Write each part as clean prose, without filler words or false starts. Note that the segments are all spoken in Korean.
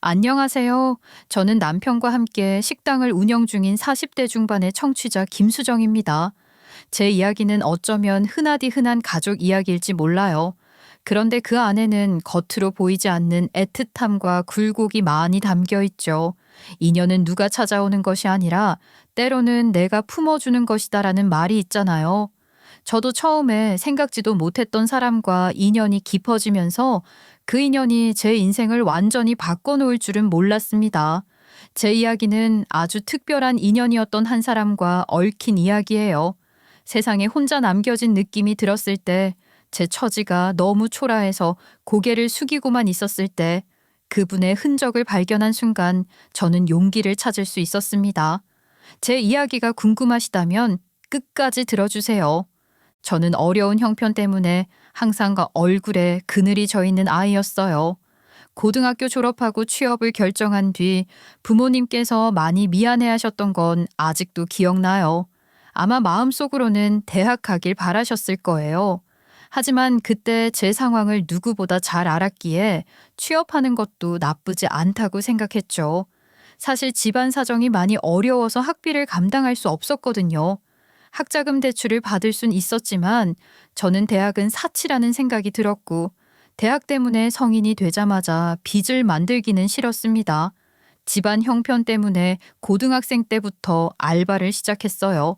안녕하세요. 저는 남편과 함께 식당을 운영 중인 40대 중반의 청취자 김수정입니다. 제 이야기는 어쩌면 흔하디 흔한 가족 이야기일지 몰라요. 그런데 그 안에는 겉으로 보이지 않는 애틋함과 굴곡이 많이 담겨 있죠. 인연은 누가 찾아오는 것이 아니라 때로는 내가 품어주는 것이다라는 말이 있잖아요. 저도 처음에 생각지도 못했던 사람과 인연이 깊어지면서 그 인연이 제 인생을 완전히 바꿔놓을 줄은 몰랐습니다. 제 이야기는 아주 특별한 인연이었던 한 사람과 얽힌 이야기예요. 세상에 혼자 남겨진 느낌이 들었을 때, 제 처지가 너무 초라해서 고개를 숙이고만 있었을 때, 그분의 흔적을 발견한 순간 저는 용기를 찾을 수 있었습니다. 제 이야기가 궁금하시다면 끝까지 들어주세요. 저는 어려운 형편 때문에 항상 얼굴에 그늘이 져 있는 아이였어요. 고등학교 졸업하고 취업을 결정한 뒤 부모님께서 많이 미안해하셨던 건 아직도 기억나요. 아마 마음속으로는 대학 가길 바라셨을 거예요. 하지만 그때 제 상황을 누구보다 잘 알았기에 취업하는 것도 나쁘지 않다고 생각했죠. 사실 집안 사정이 많이 어려워서 학비를 감당할 수 없었거든요. 학자금 대출을 받을 순 있었지만 저는 대학은 사치라는 생각이 들었고 대학 때문에 성인이 되자마자 빚을 만들기는 싫었습니다. 집안 형편 때문에 고등학생 때부터 알바를 시작했어요.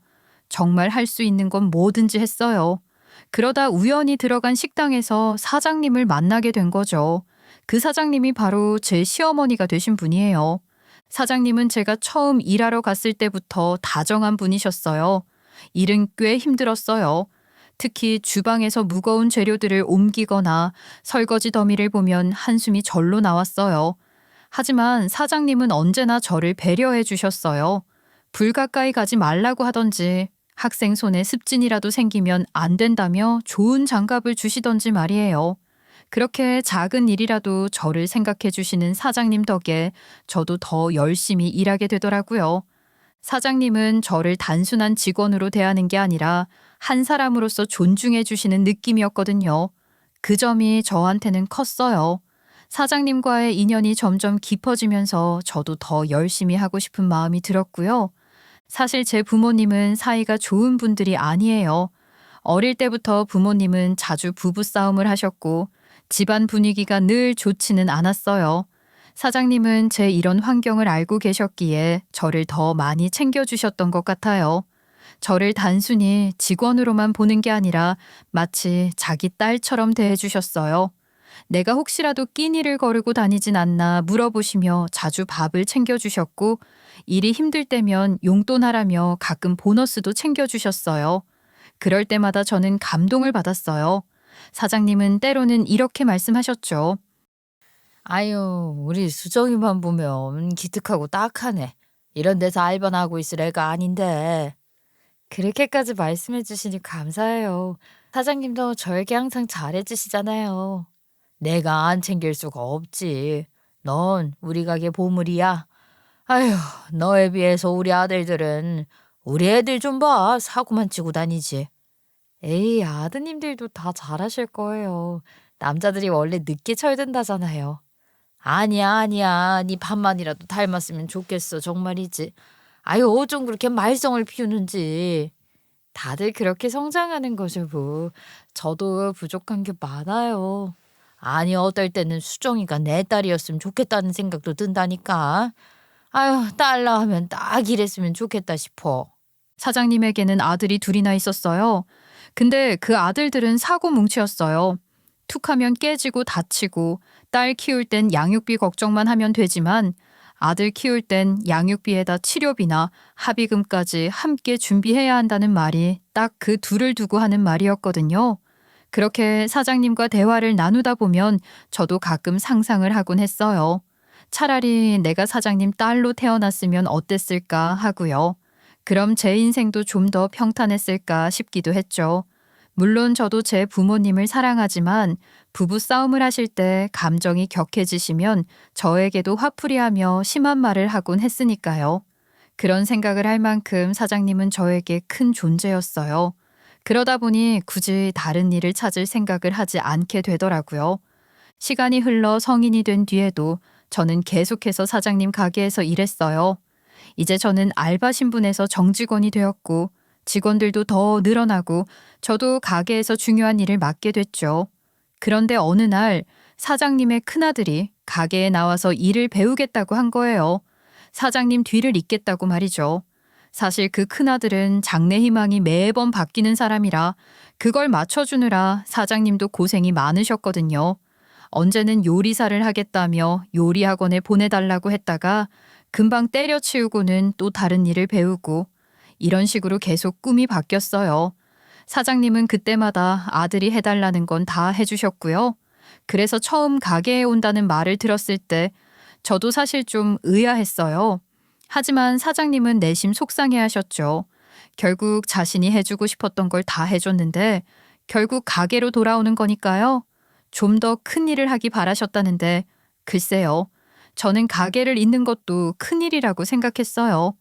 정말 할 수 있는 건 뭐든지 했어요. 그러다 우연히 들어간 식당에서 사장님을 만나게 된 거죠. 그 사장님이 바로 제 시어머니가 되신 분이에요. 사장님은 제가 처음 일하러 갔을 때부터 다정한 분이셨어요. 일은 꽤 힘들었어요. 특히 주방에서 무거운 재료들을 옮기거나 설거지 더미를 보면 한숨이 절로 나왔어요. 하지만 사장님은 언제나 저를 배려해 주셨어요. 불 가까이 가지 말라고 하던지 학생 손에 습진이라도 생기면 안 된다며 좋은 장갑을 주시던지 말이에요. 그렇게 작은 일이라도 저를 생각해 주시는 사장님 덕에 저도 더 열심히 일하게 되더라고요. 사장님은 저를 단순한 직원으로 대하는 게 아니라 한 사람으로서 존중해 주시는 느낌이었거든요. 그 점이 저한테는 컸어요. 사장님과의 인연이 점점 깊어지면서 저도 더 열심히 하고 싶은 마음이 들었고요. 사실 제 부모님은 사이가 좋은 분들이 아니에요. 어릴 때부터 부모님은 자주 부부싸움을 하셨고 집안 분위기가 늘 좋지는 않았어요. 사장님은 제 이런 환경을 알고 계셨기에 저를 더 많이 챙겨주셨던 것 같아요. 저를 단순히 직원으로만 보는 게 아니라 마치 자기 딸처럼 대해주셨어요. 내가 혹시라도 끼니를 거르고 다니진 않나 물어보시며 자주 밥을 챙겨주셨고 일이 힘들 때면 용돈하라며 가끔 보너스도 챙겨주셨어요. 그럴 때마다 저는 감동을 받았어요. 사장님은 때로는 이렇게 말씀하셨죠. 아유, 우리 수정이만 보면 기특하고 딱하네. 이런 데서 알바나 하고 있을 애가 아닌데. 그렇게까지 말씀해 주시니 감사해요. 사장님도 저에게 항상 잘해 주시잖아요. 내가 안 챙길 수가 없지. 넌 우리 가게 보물이야. 아휴, 너에 비해서 우리 아들들은 우리 애들 좀 봐. 사고만 치고 다니지. 에이, 아드님들도 다 잘하실 거예요. 남자들이 원래 늦게 철든다잖아요. 아니야, 아니야. 네 반만이라도 닮았으면 좋겠어. 정말이지. 아유, 어쩜 그렇게 말썽을 피우는지. 다들 그렇게 성장하는 거죠, 뭐. 저도 부족한 게 많아요. 아니, 어떨 때는 수정이가 내 딸이었으면 좋겠다는 생각도 든다니까. 아유, 딸라 하면 딱 이랬으면 좋겠다 싶어. 사장님에게는 아들이 둘이나 있었어요. 근데 그 아들들은 사고 뭉치였어요. 툭하면 깨지고 다치고 딸 키울 땐 양육비 걱정만 하면 되지만 아들 키울 땐 양육비에다 치료비나 합의금까지 함께 준비해야 한다는 말이 딱 그 둘을 두고 하는 말이었거든요. 그렇게 사장님과 대화를 나누다 보면 저도 가끔 상상을 하곤 했어요. 차라리 내가 사장님 딸로 태어났으면 어땠을까 하고요. 그럼 제 인생도 좀 더 평탄했을까 싶기도 했죠. 물론 저도 제 부모님을 사랑하지만 부부 싸움을 하실 때 감정이 격해지시면 저에게도 화풀이하며 심한 말을 하곤 했으니까요. 그런 생각을 할 만큼 사장님은 저에게 큰 존재였어요. 그러다 보니 굳이 다른 일을 찾을 생각을 하지 않게 되더라고요. 시간이 흘러 성인이 된 뒤에도 저는 계속해서 사장님 가게에서 일했어요. 이제 저는 알바 신분에서 정직원이 되었고 직원들도 더 늘어나고 저도 가게에서 중요한 일을 맡게 됐죠. 그런데 어느 날 사장님의 큰아들이 가게에 나와서 일을 배우겠다고 한 거예요. 사장님 뒤를 잇겠다고 말이죠. 사실 그 큰아들은 장래 희망이 매번 바뀌는 사람이라 그걸 맞춰주느라 사장님도 고생이 많으셨거든요. 언제는 요리사를 하겠다며 요리학원에 보내달라고 했다가 금방 때려치우고는 또 다른 일을 배우고 이런 식으로 계속 꿈이 바뀌었어요. 사장님은 그때마다 아들이 해달라는 건 다 해주셨고요. 그래서 처음 가게에 온다는 말을 들었을 때 저도 사실 좀 의아했어요. 하지만 사장님은 내심 속상해 하셨죠. 결국 자신이 해주고 싶었던 걸 다 해줬는데 결국 가게로 돌아오는 거니까요. 좀 더 큰 일을 하기 바라셨다는데 글쎄요. 저는 가게를 잇는 것도 큰일이라고 생각했어요.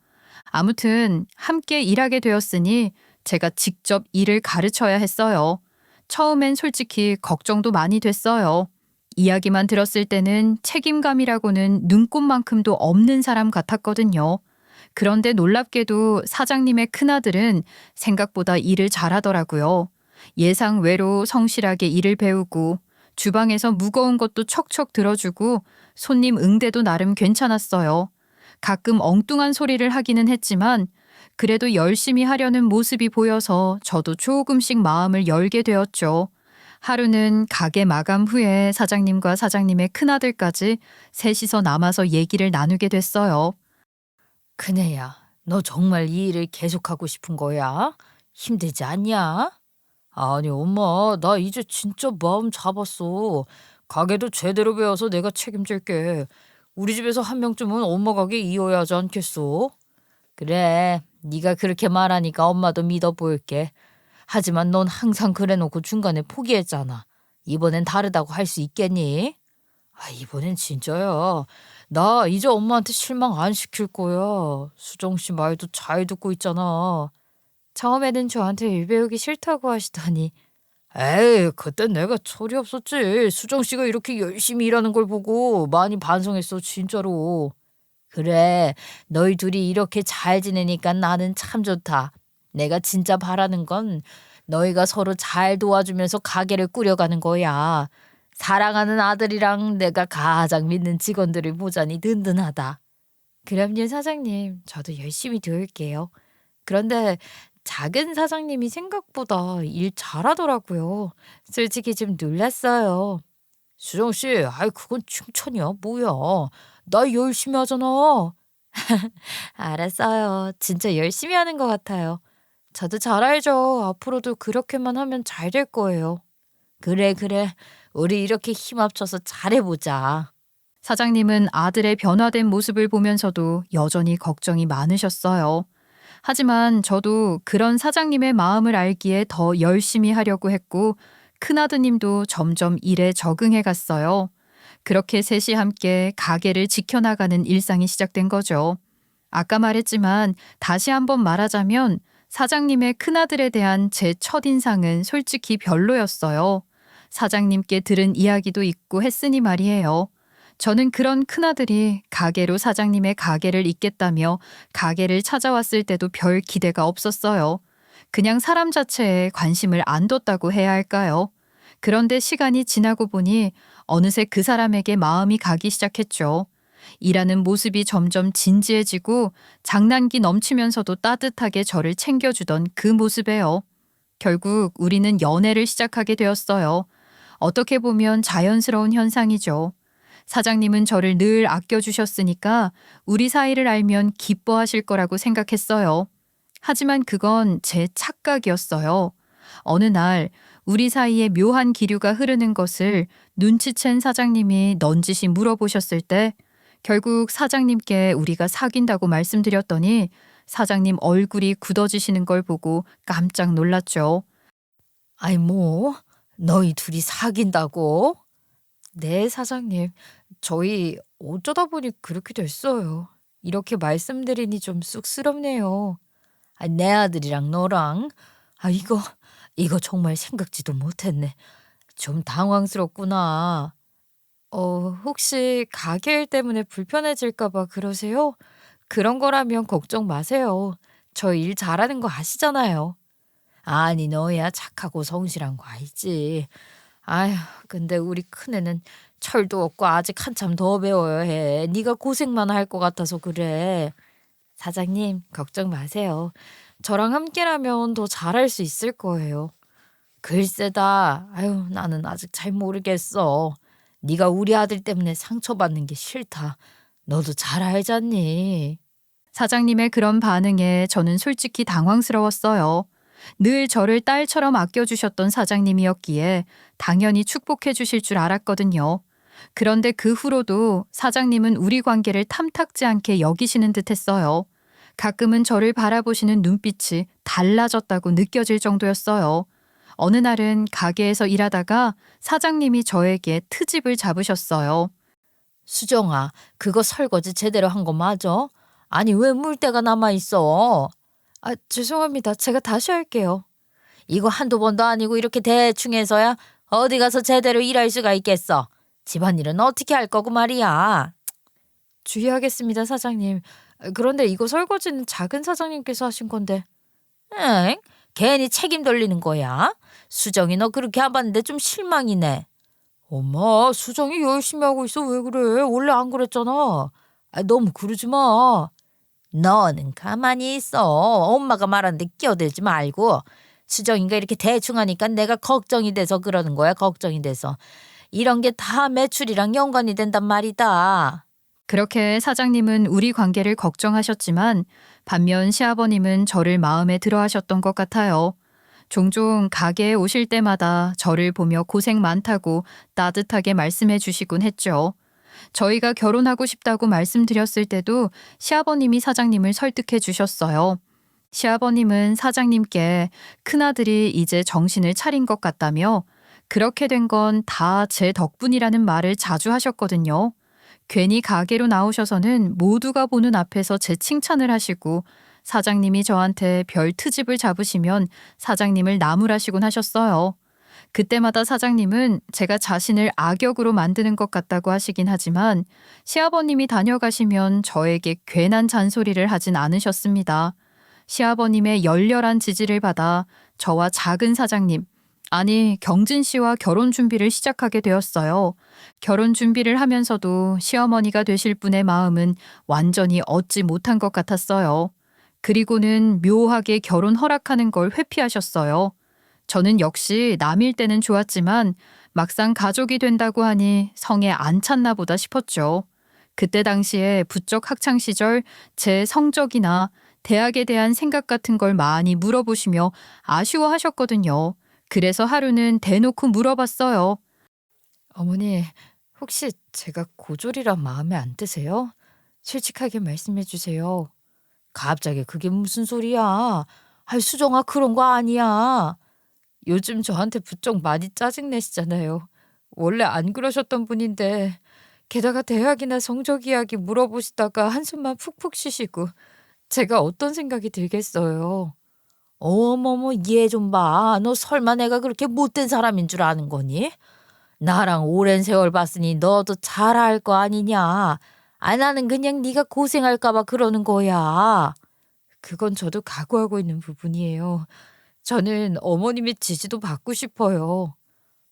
아무튼 함께 일하게 되었으니 제가 직접 일을 가르쳐야 했어요. 처음엔 솔직히 걱정도 많이 됐어요. 이야기만 들었을 때는 책임감이라고는 눈꼽만큼도 없는 사람 같았거든요. 그런데 놀랍게도 사장님의 큰아들은 생각보다 일을 잘하더라고요. 예상 외로 성실하게 일을 배우고 주방에서 무거운 것도 척척 들어주고 손님 응대도 나름 괜찮았어요. 가끔 엉뚱한 소리를 하기는 했지만 그래도 열심히 하려는 모습이 보여서 저도 조금씩 마음을 열게 되었죠. 하루는 가게 마감 후에 사장님과 사장님의 큰아들까지 셋이서 남아서 얘기를 나누게 됐어요. 큰애야, 너 정말 이 일을 계속하고 싶은 거야? 힘들지 않냐? 아니, 엄마, 나 이제 진짜 마음 잡았어. 가게도 제대로 배워서 내가 책임질게. 우리 집에서 한 명쯤은 엄마 가게 이어야 하지 않겠어? 그래, 네가 그렇게 말하니까 엄마도 믿어 보일게. 하지만 넌 항상 그래놓고 중간에 포기했잖아. 이번엔 다르다고 할 수 있겠니? 이번엔 진짜야. 나 이제 엄마한테 실망 안 시킬 거야. 수정 씨 말도 잘 듣고 있잖아. 처음에는 저한테 일 배우기 싫다고 하시더니 에이, 그땐 내가 철이 없었지. 수정 씨가 이렇게 열심히 일하는 걸 보고 많이 반성했어, 진짜로. 그래, 너희 둘이 이렇게 잘 지내니까 나는 참 좋다. 내가 진짜 바라는 건 너희가 서로 잘 도와주면서 가게를 꾸려가는 거야. 사랑하는 아들이랑 내가 가장 믿는 직원들을 보자니 든든하다. 그럼요, 사장님. 저도 열심히 도울게요. 그런데 작은 사장님이 생각보다 일 잘하더라고요. 솔직히 좀 놀랐어요. 수정 씨, 그건 칭찬이야. 뭐야? 나 열심히 하잖아. 알았어요. 진짜 열심히 하는 것 같아요. 저도 잘 알죠. 앞으로도 그렇게만 하면 잘 될 거예요. 그래, 그래. 우리 이렇게 힘 합쳐서 잘해보자. 사장님은 아들의 변화된 모습을 보면서도 여전히 걱정이 많으셨어요. 하지만 저도 그런 사장님의 마음을 알기에 더 열심히 하려고 했고 큰아드님도 점점 일에 적응해 갔어요. 그렇게 셋이 함께 가게를 지켜나가는 일상이 시작된 거죠. 아까 말했지만 다시 한번 말하자면 사장님의 큰아들에 대한 제 첫인상은 솔직히 별로였어요. 사장님께 들은 이야기도 있고 했으니 말이에요. 저는 그런 큰아들이 가게로 사장님의 가게를 잇겠다며 가게를 찾아왔을 때도 별 기대가 없었어요. 그냥 사람 자체에 관심을 안 뒀다고 해야 할까요? 그런데 시간이 지나고 보니 어느새 그 사람에게 마음이 가기 시작했죠. 일하는 모습이 점점 진지해지고 장난기 넘치면서도 따뜻하게 저를 챙겨주던 그 모습에요. 결국 우리는 연애를 시작하게 되었어요. 어떻게 보면 자연스러운 현상이죠. 사장님은 저를 늘 아껴주셨으니까 우리 사이를 알면 기뻐하실 거라고 생각했어요. 하지만 그건 제 착각이었어요. 어느 날 우리 사이에 묘한 기류가 흐르는 것을 눈치챈 사장님이 넌지시 물어보셨을 때 결국 사장님께 우리가 사귄다고 말씀드렸더니 사장님 얼굴이 굳어지시는 걸 보고 깜짝 놀랐죠. 뭐? 너희 둘이 사귄다고? 네, 사장님. 저희 어쩌다 보니 그렇게 됐어요. 이렇게 말씀드리니 좀 쑥스럽네요. 내 아들이랑 너랑? 이거 정말 생각지도 못했네. 좀 당황스럽구나. 혹시 가게 일 때문에 불편해질까 봐 그러세요? 그런 거라면 걱정 마세요. 저 일 잘하는 거 아시잖아요. 아니, 너야 착하고 성실한 거 알지. 아휴, 근데 우리 큰애는 철도 없고 아직 한참 더 배워야 해. 네가 고생만 할 것 같아서 그래. 사장님, 걱정 마세요. 저랑 함께라면 더 잘할 수 있을 거예요. 글쎄다. 아유, 나는 아직 잘 모르겠어. 네가 우리 아들 때문에 상처받는 게 싫다. 너도 잘 알잖니. 사장님의 그런 반응에 저는 솔직히 당황스러웠어요. 늘 저를 딸처럼 아껴주셨던 사장님이었기에 당연히 축복해 주실 줄 알았거든요. 그런데 그 후로도 사장님은 우리 관계를 탐탁지 않게 여기시는 듯 했어요. 가끔은 저를 바라보시는 눈빛이 달라졌다고 느껴질 정도였어요. 어느 날은 가게에서 일하다가 사장님이 저에게 트집을 잡으셨어요. 수정아, 그거 설거지 제대로 한 거 맞아? 아니, 왜 물때가 남아 있어? 아, 죄송합니다. 제가 다시 할게요. 이거 한두 번도 아니고 이렇게 대충 해서야 어디 가서 제대로 일할 수가 있겠어. 집안일은 어떻게 할 거고 말이야. 주의하겠습니다, 사장님. 그런데 이거 설거지는 작은 사장님께서 하신 건데. 응? 괜히 책임 돌리는 거야? 수정이 너 그렇게 안 봤는데 좀 실망이네. 엄마, 수정이 열심히 하고 있어. 왜 그래? 원래 안 그랬잖아. 너무 그러지 마. 너는 가만히 있어. 엄마가 말하는데 끼어들지 말고. 수정이가 이렇게 대충 하니까 내가 걱정이 돼서 그러는 거야. 걱정이 돼서. 이런 게 다 매출이랑 연관이 된단 말이다. 그렇게 사장님은 우리 관계를 걱정하셨지만 반면 시아버님은 저를 마음에 들어 하셨던 것 같아요. 종종 가게에 오실 때마다 저를 보며 고생 많다고 따뜻하게 말씀해 주시곤 했죠. 저희가 결혼하고 싶다고 말씀드렸을 때도 시아버님이 사장님을 설득해 주셨어요. 시아버님은 사장님께 큰아들이 이제 정신을 차린 것 같다며 그렇게 된 건 다 제 덕분이라는 말을 자주 하셨거든요. 괜히 가게로 나오셔서는 모두가 보는 앞에서 제 칭찬을 하시고 사장님이 저한테 별 트집을 잡으시면 사장님을 나무라시곤 하셨어요. 그때마다 사장님은 제가 자신을 악역으로 만드는 것 같다고 하시긴 하지만 시아버님이 다녀가시면 저에게 괜한 잔소리를 하진 않으셨습니다. 시아버님의 열렬한 지지를 받아 저와 작은 사장님, 아니 경진 씨와 결혼 준비를 시작하게 되었어요. 결혼 준비를 하면서도 시어머니가 되실 분의 마음은 완전히 얻지 못한 것 같았어요. 그리고는 묘하게 결혼 허락하는 걸 회피하셨어요. 저는 역시 남일 때는 좋았지만 막상 가족이 된다고 하니 성에 안 찼나 보다 싶었죠. 그때 당시에 부쩍 학창 시절 제 성적이나 대학에 대한 생각 같은 걸 많이 물어보시며 아쉬워하셨거든요. 그래서 하루는 대놓고 물어봤어요. 어머니, 혹시 제가 고졸이라 마음에 안 드세요? 솔직하게 말씀해 주세요. 갑자기 그게 무슨 소리야? 아이, 수정아, 그런 거 아니야. 요즘 저한테 부쩍 많이 짜증내시잖아요. 원래 안 그러셨던 분인데 게다가 대학이나 성적 이야기 물어보시다가 한숨만 푹푹 쉬시고 제가 어떤 생각이 들겠어요. 어머머, 얘 좀 봐. 너 설마 내가 그렇게 못된 사람인 줄 아는 거니? 나랑 오랜 세월 봤으니 너도 잘 알 거 아니냐. 나는 그냥 네가 고생할까 봐 그러는 거야. 그건 저도 각오하고 있는 부분이에요. 저는 어머님의 지지도 받고 싶어요.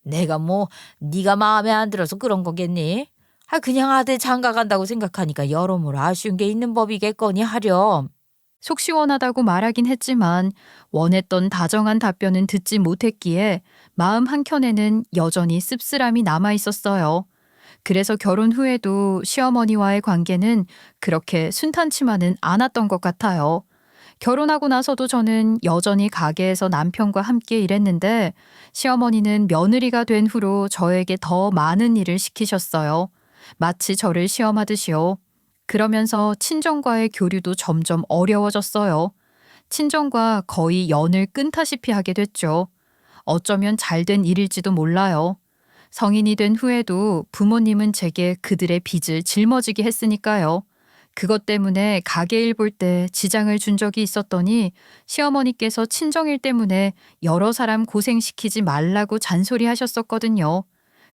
내가 뭐 네가 마음에 안 들어서 그런 거겠니? 그냥 아들 장가 간다고 생각하니까 여러모로 아쉬운 게 있는 법이겠거니 하렴. 속 시원하다고 말하긴 했지만 원했던 다정한 답변은 듣지 못했기에 마음 한켠에는 여전히 씁쓸함이 남아 있었어요. 그래서 결혼 후에도 시어머니와의 관계는 그렇게 순탄치만은 않았던 것 같아요. 결혼하고 나서도 저는 여전히 가게에서 남편과 함께 일했는데 시어머니는 며느리가 된 후로 저에게 더 많은 일을 시키셨어요. 마치 저를 시험하듯이요. 그러면서 친정과의 교류도 점점 어려워졌어요. 친정과 거의 연을 끊다시피 하게 됐죠. 어쩌면 잘된 일일지도 몰라요. 성인이 된 후에도 부모님은 제게 그들의 빚을 짊어지게 했으니까요. 그것 때문에 가게 일 볼 때 지장을 준 적이 있었더니 시어머니께서 친정일 때문에 여러 사람 고생시키지 말라고 잔소리하셨었거든요.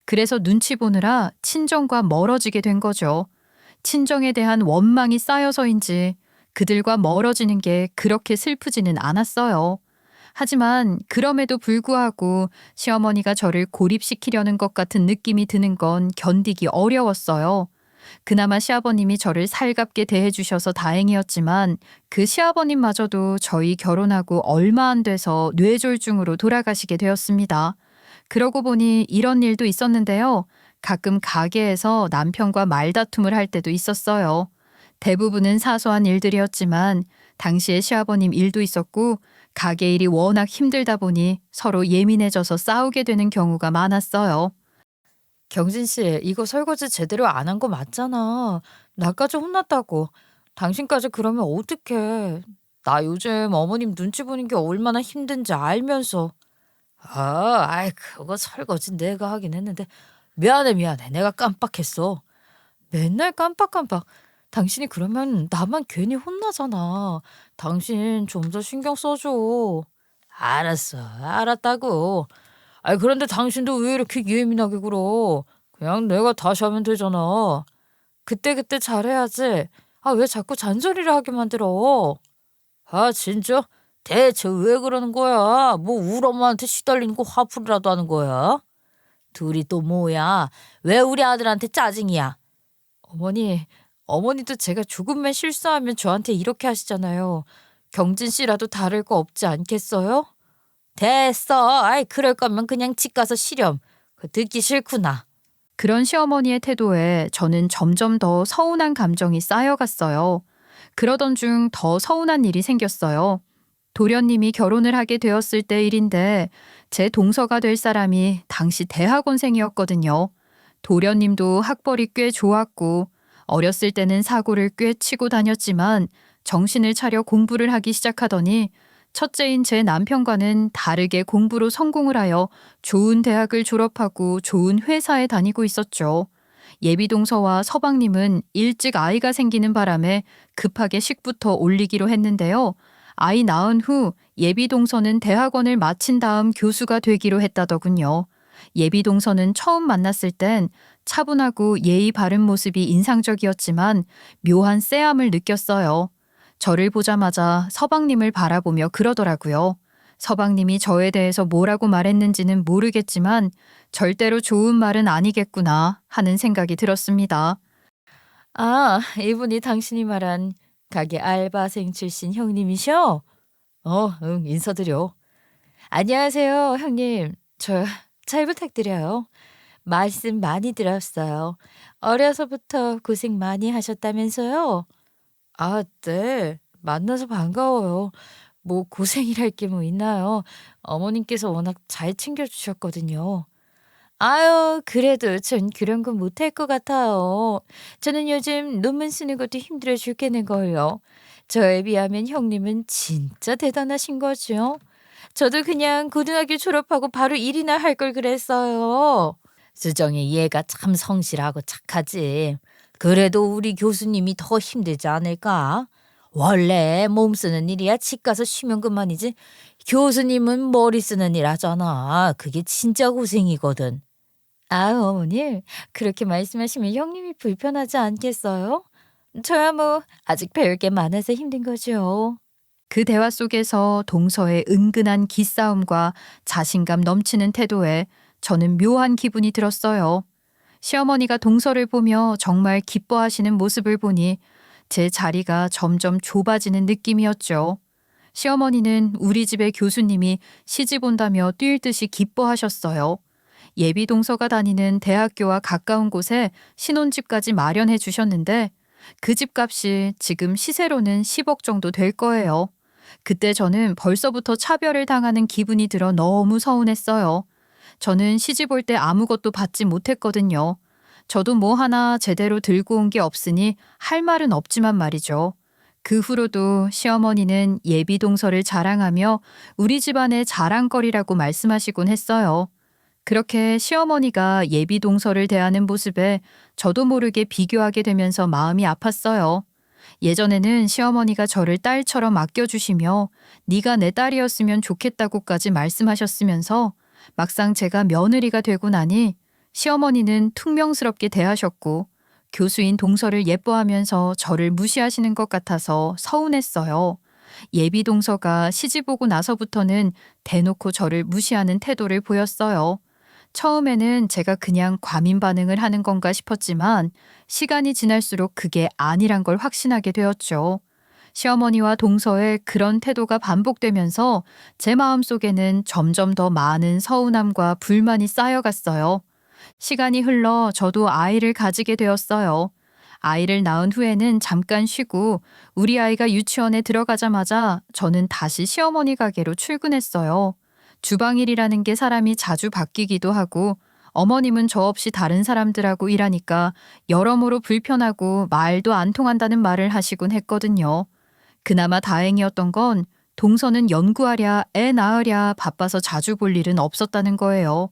그래서 눈치 보느라 친정과 멀어지게 된 거죠. 친정에 대한 원망이 쌓여서인지 그들과 멀어지는 게 그렇게 슬프지는 않았어요. 하지만 그럼에도 불구하고 시어머니가 저를 고립시키려는 것 같은 느낌이 드는 건 견디기 어려웠어요. 그나마 시아버님이 저를 살갑게 대해주셔서 다행이었지만 그 시아버님마저도 저희 결혼하고 얼마 안 돼서 뇌졸중으로 돌아가시게 되었습니다. 그러고 보니 이런 일도 있었는데요. 가끔 가게에서 남편과 말다툼을 할 때도 있었어요. 대부분은 사소한 일들이었지만 당시에 시아버님 일도 있었고 가게 일이 워낙 힘들다 보니 서로 예민해져서 싸우게 되는 경우가 많았어요. 경진 씨, 이거 설거지 제대로 안 한 거 맞잖아. 나까지 혼났다고. 당신까지 그러면 어떡해. 나 요즘 어머님 눈치 보는 게 얼마나 힘든지 알면서. 그거 설거지 내가 하긴 했는데. 미안해, 미안해. 내가 깜빡했어. 맨날 깜빡깜빡. 당신이 그러면 나만 괜히 혼나잖아. 당신 좀 더 신경 써줘. 알았어, 알았다고. 그런데 당신도 왜 이렇게 예민하게 굴어? 그냥 내가 다시 하면 되잖아. 그때그때 잘해야지. 왜 자꾸 잔소리를 하게 만들어? 진짜? 대체 왜 그러는 거야? 뭐 우리 엄마한테 시달리는 거 화풀이라도 하는 거야? 둘이 또 뭐야? 왜 우리 아들한테 짜증이야? 어머니도 제가 조금만 실수하면 저한테 이렇게 하시잖아요. 경진 씨라도 다를 거 없지 않겠어요? 됐어. 그럴 거면 그냥 집 가서 쉬렴. 듣기 싫구나. 그런 시어머니의 태도에 저는 점점 더 서운한 감정이 쌓여갔어요. 그러던 중 더 서운한 일이 생겼어요. 도련님이 결혼을 하게 되었을 때 일인데 제 동서가 될 사람이 당시 대학원생이었거든요. 도련님도 학벌이 꽤 좋았고 어렸을 때는 사고를 꽤 치고 다녔지만 정신을 차려 공부를 하기 시작하더니 첫째인 제 남편과는 다르게 공부로 성공을 하여 좋은 대학을 졸업하고 좋은 회사에 다니고 있었죠. 예비동서와 서방님은 일찍 아이가 생기는 바람에 급하게 식부터 올리기로 했는데요. 아이 낳은 후 예비동서는 대학원을 마친 다음 교수가 되기로 했다더군요. 예비동서는 처음 만났을 땐 차분하고 예의 바른 모습이 인상적이었지만 묘한 쎄함을 느꼈어요. 저를 보자마자 서방님을 바라보며 그러더라고요. 서방님이 저에 대해서 뭐라고 말했는지는 모르겠지만 절대로 좋은 말은 아니겠구나 하는 생각이 들었습니다. 이분이 당신이 말한 가게 알바생 출신 형님이셔? 응, 인사드려. 안녕하세요, 형님. 저 잘 부탁드려요. 말씀 많이 들었어요. 어려서부터 고생 많이 하셨다면서요? 네. 만나서 반가워요. 뭐 고생이랄 게 뭐 있나요? 어머님께서 워낙 잘 챙겨주셨거든요. 그래도 전 그런 건 못할 것 같아요. 저는 요즘 논문 쓰는 것도 힘들어 죽겠는걸요. 저에 비하면 형님은 진짜 대단하신 거죠. 저도 그냥 고등학교 졸업하고 바로 일이나 할 걸 그랬어요. 수정이 얘가 참 성실하고 착하지. 그래도 우리 교수님이 더 힘들지 않을까? 원래 몸 쓰는 일이야 집 가서 쉬면 그만이지. 교수님은 머리 쓰는 일 하잖아. 그게 진짜 고생이거든. 어머니, 그렇게 말씀하시면 형님이 불편하지 않겠어요? 저야 뭐 아직 배울 게 많아서 힘든 거죠. 그 대화 속에서 동서의 은근한 기싸움과 자신감 넘치는 태도에 저는 묘한 기분이 들었어요. 시어머니가 동서를 보며 정말 기뻐하시는 모습을 보니 제 자리가 점점 좁아지는 느낌이었죠. 시어머니는 우리 집의 교수님이 시집 온다며 뛸 듯이 기뻐하셨어요. 예비동서가 다니는 대학교와 가까운 곳에 신혼집까지 마련해 주셨는데 그 집값이 지금 시세로는 10억 정도 될 거예요. 그때 저는 벌써부터 차별을 당하는 기분이 들어 너무 서운했어요. 저는 시집 올 때 아무것도 받지 못했거든요. 저도 뭐 하나 제대로 들고 온 게 없으니 할 말은 없지만 말이죠. 그 후로도 시어머니는 예비동서를 자랑하며 우리 집안의 자랑거리라고 말씀하시곤 했어요. 그렇게 시어머니가 예비동서를 대하는 모습에 저도 모르게 비교하게 되면서 마음이 아팠어요. 예전에는 시어머니가 저를 딸처럼 아껴주시며 네가 내 딸이었으면 좋겠다고까지 말씀하셨으면서 막상 제가 며느리가 되고 나니 시어머니는 퉁명스럽게 대하셨고 교수인 동서를 예뻐하면서 저를 무시하시는 것 같아서 서운했어요. 예비 동서가 시집 오고 나서부터는 대놓고 저를 무시하는 태도를 보였어요. 처음에는 제가 그냥 과민 반응을 하는 건가 싶었지만 시간이 지날수록 그게 아니란 걸 확신하게 되었죠. 시어머니와 동서의 그런 태도가 반복되면서 제 마음속에는 점점 더 많은 서운함과 불만이 쌓여갔어요. 시간이 흘러 저도 아이를 가지게 되었어요. 아이를 낳은 후에는 잠깐 쉬고 우리 아이가 유치원에 들어가자마자 저는 다시 시어머니 가게로 출근했어요. 주방일이라는 게 사람이 자주 바뀌기도 하고 어머님은 저 없이 다른 사람들하고 일하니까 여러모로 불편하고 말도 안 통한다는 말을 하시곤 했거든요. 그나마 다행이었던 건 동서는 연구하랴 애 낳으랴 바빠서 자주 볼 일은 없었다는 거예요.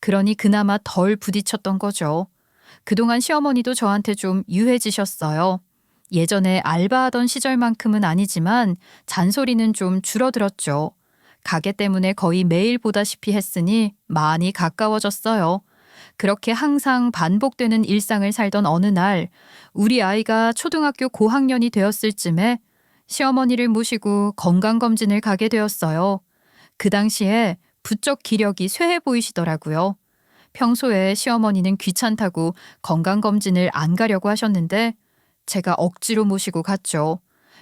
그러니 그나마 덜 부딪혔던 거죠. 그동안 시어머니도 저한테 좀 유해지셨어요. 예전에 알바하던 시절만큼은 아니지만 잔소리는 좀 줄어들었죠. 가게 때문에 거의 매일 보다시피 했으니 많이 가까워졌어요. 그렇게 항상 반복되는 일상을 살던 어느 날 우리 아이가 초등학교 고학년이 되었을 쯤에 시어머니를 모시고 건강검진을 가게 되었어요. 그 당시에 부쩍 기력이 쇠해 보이시더라고요. 평소에 시어머니는 귀찮다고 건강검진을 안 가려고 하셨는데 제가 억지로 모시고 갔죠.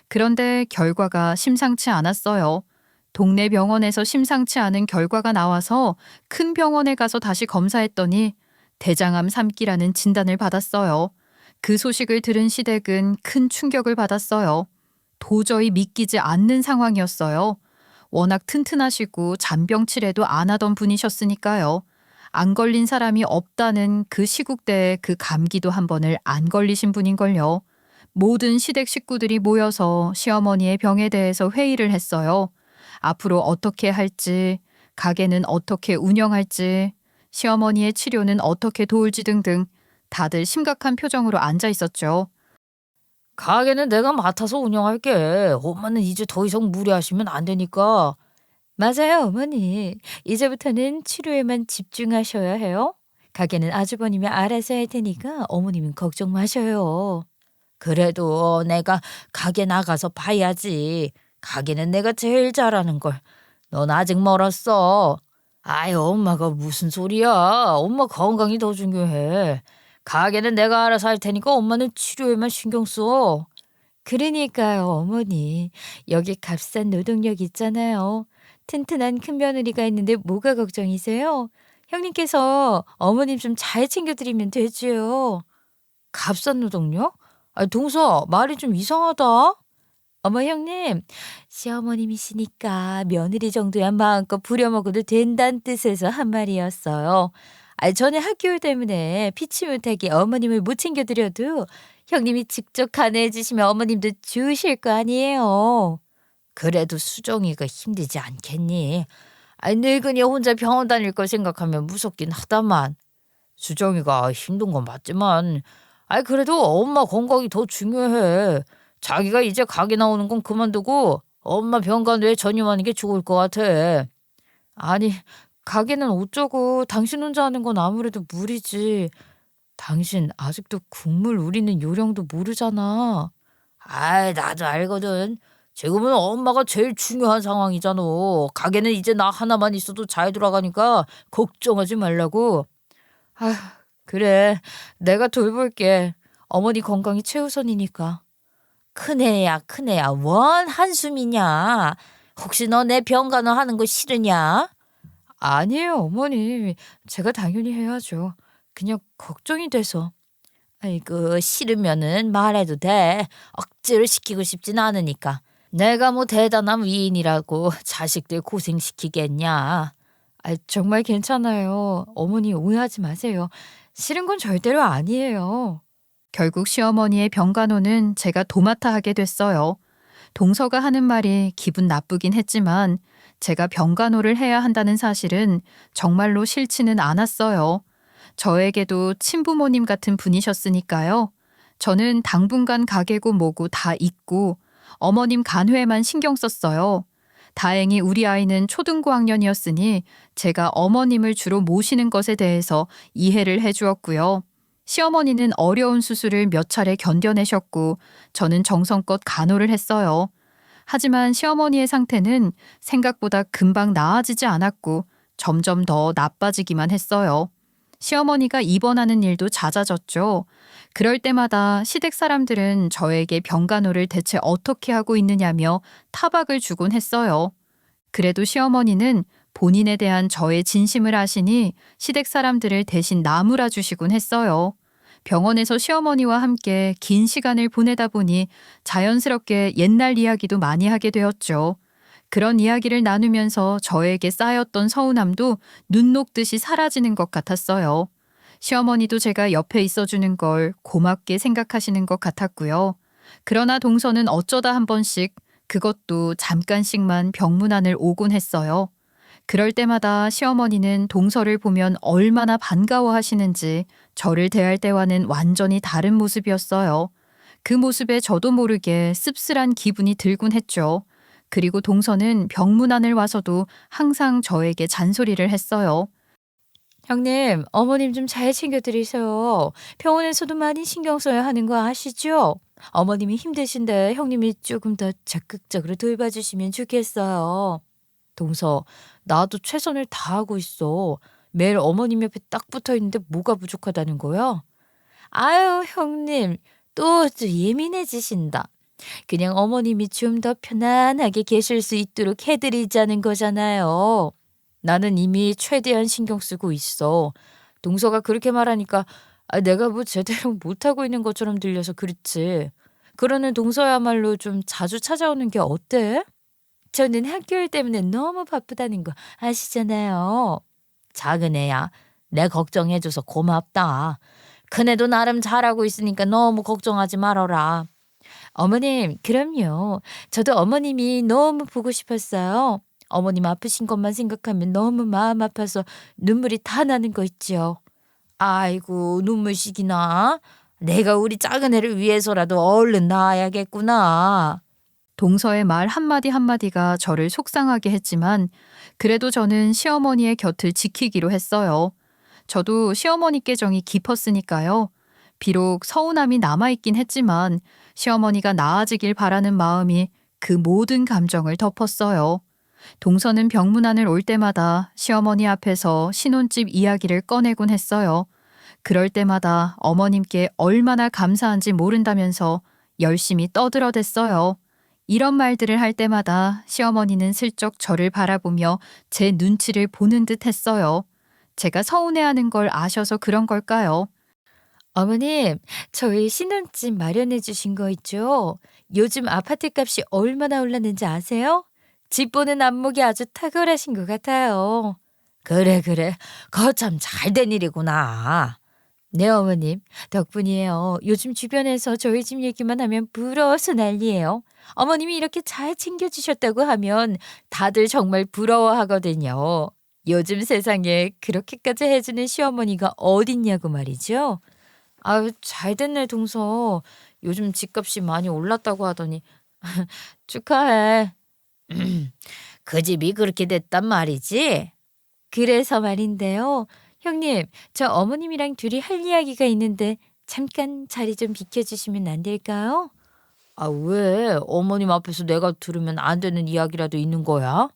그런데 결과가 심상치 않았어요. 동네 병원에서 심상치 않은 결과가 나와서 큰 병원에 가서 다시 검사했더니 대장암 3기라는 진단을 받았어요. 그 소식을 들은 시댁은 큰 충격을 받았어요. 도저히 믿기지 않는 상황이었어요. 워낙 튼튼하시고 잔병치레도 안 하던 분이셨으니까요. 안 걸린 사람이 없다는 그 시국대에 그 감기도 한 번을 안 걸리신 분인걸요. 모든 시댁 식구들이 모여서 시어머니의 병에 대해서 회의를 했어요. 앞으로 어떻게 할지, 가게는 어떻게 운영할지, 시어머니의 치료는 어떻게 도울지 등등 다들 심각한 표정으로 앉아 있었죠. 가게는 내가 맡아서 운영할게. 엄마는 이제 더 이상 무리하시면 안 되니까. 맞아요, 어머니. 이제부터는 치료에만 집중하셔야 해요. 가게는 아주버님이 알아서 할 테니까 어머님은 걱정 마셔요. 그래도 내가 가게 나가서 봐야지. 가게는 내가 제일 잘하는 걸. 넌 아직 멀었어. 아이, 엄마가 무슨 소리야. 엄마 건강이 더 중요해. 가게는 내가 알아서 할 테니까 엄마는 치료에만 신경 써. 그러니까요, 어머니. 여기 값싼 노동력 있잖아요. 튼튼한 큰 며느리가 있는데 뭐가 걱정이세요? 형님께서 어머님 좀 잘 챙겨드리면 되지요. 값싼 노동력? 아, 동서, 말이 좀 이상하다. 어머 형님, 시어머님이시니까 며느리 정도야 마음껏 부려먹어도 된다는 뜻에서 한 말이었어요. 아, 전에 학교 때문에 피치 못하게 어머님을 못 챙겨드려도 형님이 직접 간호해 주시면 어머님도 주실 거 아니에요. 그래도 수정이가 힘들지 않겠니? 아이, 늙은이 혼자 병원 다닐 걸 생각하면 무섭긴 하다만. 수정이가 힘든 건 맞지만, 아이, 그래도 엄마 건강이 더 중요해. 자기가 이제 가게 나오는 건 그만두고 엄마 병간호에 전념하는 게 좋을 것 같아. 아니, 가게는 어쩌고 당신 혼자 하는 건 아무래도 무리지. 당신 아직도 국물 우리는 요령도 모르잖아. 아이, 나도 알거든. 지금은 엄마가 제일 중요한 상황이잖아. 가게는 이제 나 하나만 있어도 잘 돌아가니까 걱정하지 말라고. 아휴, 그래. 내가 돌볼게. 어머니 건강이 최우선이니까. 큰애야, 큰애야. 원 한숨이냐? 혹시 너 내 병간호 하는 거 싫으냐? 아니에요, 어머니. 제가 당연히 해야죠. 그냥 걱정이 돼서. 아이고, 싫으면은 말해도 돼. 억지로 시키고 싶진 않으니까. 내가 뭐 대단한 위인이라고 자식들 고생시키겠냐. 아, 정말 괜찮아요. 어머니 오해하지 마세요. 싫은 건 절대로 아니에요. 결국 시어머니의 병간호는 제가 도맡아 하게 됐어요. 동서가 하는 말이 기분 나쁘긴 했지만 제가 병간호를 해야 한다는 사실은 정말로 싫지는 않았어요. 저에게도 친부모님 같은 분이셨으니까요. 저는 당분간 가게고 뭐고 다 잊고 어머님 간호에만 신경 썼어요. 다행히 우리 아이는 초등고학년이었으니 제가 어머님을 주로 모시는 것에 대해서 이해를 해주었고요. 시어머니는 어려운 수술을 몇 차례 견뎌내셨고 저는 정성껏 간호를 했어요. 하지만 시어머니의 상태는 생각보다 금방 나아지지 않았고 점점 더 나빠지기만 했어요. 시어머니가 입원하는 일도 잦아졌죠. 그럴 때마다 시댁 사람들은 저에게 병간호를 대체 어떻게 하고 있느냐며 타박을 주곤 했어요. 그래도 시어머니는 본인에 대한 저의 진심을 아시니 시댁 사람들을 대신 나무라 주시곤 했어요. 병원에서 시어머니와 함께 긴 시간을 보내다 보니 자연스럽게 옛날 이야기도 많이 하게 되었죠. 그런 이야기를 나누면서 저에게 쌓였던 서운함도 눈 녹듯이 사라지는 것 같았어요. 시어머니도 제가 옆에 있어주는 걸 고맙게 생각하시는 것 같았고요. 그러나 동서는 어쩌다 한 번씩, 그것도 잠깐씩만 병문안을 오곤 했어요. 그럴 때마다 시어머니는 동서를 보면 얼마나 반가워하시는지 저를 대할 때와는 완전히 다른 모습이었어요. 그 모습에 저도 모르게 씁쓸한 기분이 들곤 했죠. 그리고 동서는 병문안을 와서도 항상 저에게 잔소리를 했어요. 형님, 어머님 좀 잘 챙겨드리세요. 병원에서도 많이 신경 써야 하는 거 아시죠? 어머님이 힘드신데 형님이 조금 더 적극적으로 돌봐주시면 좋겠어요. 동서, 나도 최선을 다하고 있어. 매일 어머님 옆에 딱 붙어 있는데 뭐가 부족하다는 거야? 아유, 형님, 또 예민해지신다. 그냥 어머님이 좀 더 편안하게 계실 수 있도록 해드리자는 거잖아요. 나는 이미 최대한 신경 쓰고 있어. 동서가 그렇게 말하니까 내가 뭐 제대로 못하고 있는 것처럼 들려서 그렇지. 그러는 동서야말로 좀 자주 찾아오는 게 어때? 저는 학교 일 때문에 너무 바쁘다는 거 아시잖아요. 작은 애야, 내 걱정해줘서 고맙다. 큰애도 나름 잘하고 있으니까 너무 걱정하지 말아라. 어머님, 그럼요. 저도 어머님이 너무 보고 싶었어요. 어머님 아프신 것만 생각하면 너무 마음 아파서 눈물이 다 나는 거 있지요. 아이고, 눈물식이나. 내가 우리 작은 애를 위해서라도 얼른 나아야겠구나. 동서의 말 한마디 한마디가 저를 속상하게 했지만 그래도 저는 시어머니의 곁을 지키기로 했어요. 저도 시어머니께 정이 깊었으니까요. 비록 서운함이 남아있긴 했지만 시어머니가 나아지길 바라는 마음이 그 모든 감정을 덮었어요. 동서는 병문안을 올 때마다 시어머니 앞에서 신혼집 이야기를 꺼내곤 했어요. 그럴 때마다 어머님께 얼마나 감사한지 모른다면서 열심히 떠들어댔어요. 이런 말들을 할 때마다 시어머니는 슬쩍 저를 바라보며 제 눈치를 보는 듯 했어요. 제가 서운해하는 걸 아셔서 그런 걸까요? 어머님, 저희 신혼집 마련해 주신 거 있죠? 요즘 아파트 값이 얼마나 올랐는지 아세요? 집 보는 안목이 아주 탁월하신 것 같아요. 그래, 그래. 그거 참 잘된 일이구나. 네, 어머님. 덕분이에요. 요즘 주변에서 저희 집 얘기만 하면 부러워서 난리예요. 어머님이 이렇게 잘 챙겨주셨다고 하면 다들 정말 부러워하거든요. 요즘 세상에 그렇게까지 해주는 시어머니가 어딨냐고 말이죠. 아유, 잘 됐네, 동서. 요즘 집값이 많이 올랐다고 하더니 축하해. 그 집이 그렇게 됐단 말이지? 그래서 말인데요. 형님, 저 어머님이랑 둘이 할 이야기가 있는데 잠깐 자리 좀 비켜주시면 안 될까요? 아, 왜? 어머님 앞에서 내가 들으면 안 되는 이야기라도 있는 거야?